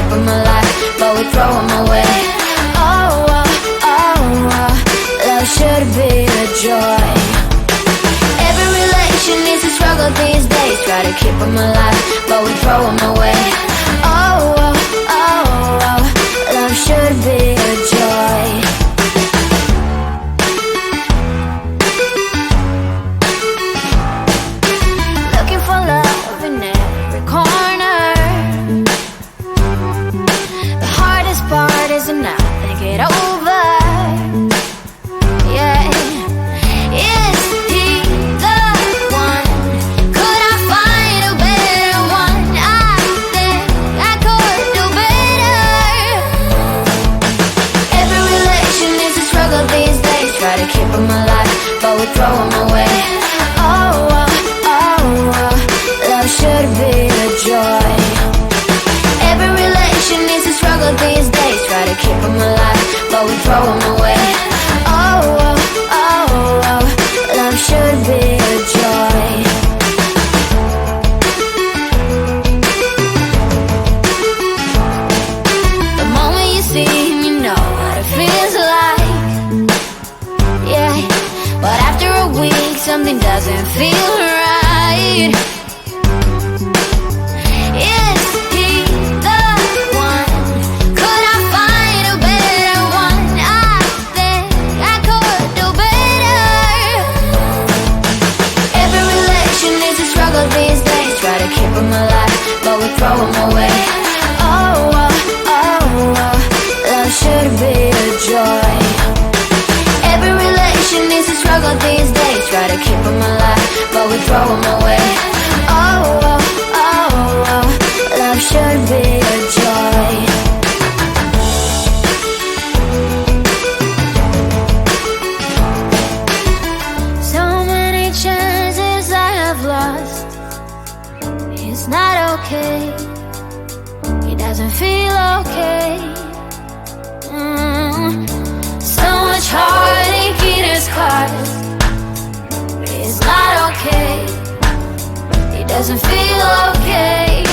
keep them alive, but we throw them away. Oh, oh, oh, oh, love should be a joy. Every relation needs a struggle these days. Try to keep them alive, but we throw them away. Oh, oh, oh, oh, love should be a joy. Looking for love in every corner. The hardest part is to not think it over. Yeah. Is he the one? Could I find a better one? I think I could do better. Every relation is a struggle these days. Try to keep them alive, but we throw them away. Oh, oh, oh, oh, love should be a joy. Every relation needs a struggle these days. Try to keep them alive, but we throw them away. Oh, oh, oh, oh, love should be a joy. The moment you see him, you know what it feels like. Yeah, but after a week, something doesn't feel right. Is he the one? Could I find a better one? I think I could do better. Every relation is a struggle these days. Try to keep them alive, but we throw them away. Oh, oh, oh, oh, love should be a joy. Every relation is a struggle these days. Try to keep them alive, but we throw them away. Oh, oh, oh, oh, love should be a joy. So many chances I have lost. It's not okay. He doesn't feel okay. So much heartache in his cause. It's not okay. He doesn't feel okay.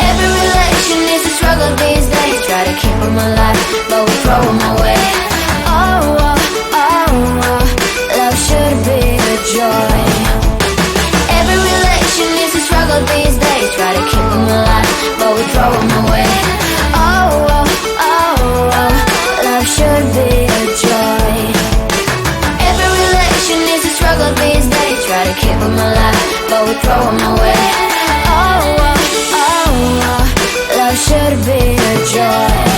Every relation is a struggle these days. Try to keep them alive, but we throw them away. Oh, oh, oh, oh, love should be a joy. Every relation is a struggle these days. Try to keep them alive, but we throw them away. Oh, oh, oh, oh, love should be a joy. Every relation is a struggle these days. Try to keep them alive, but we throw them away. Oh, oh, oh, oh, love should be a joy.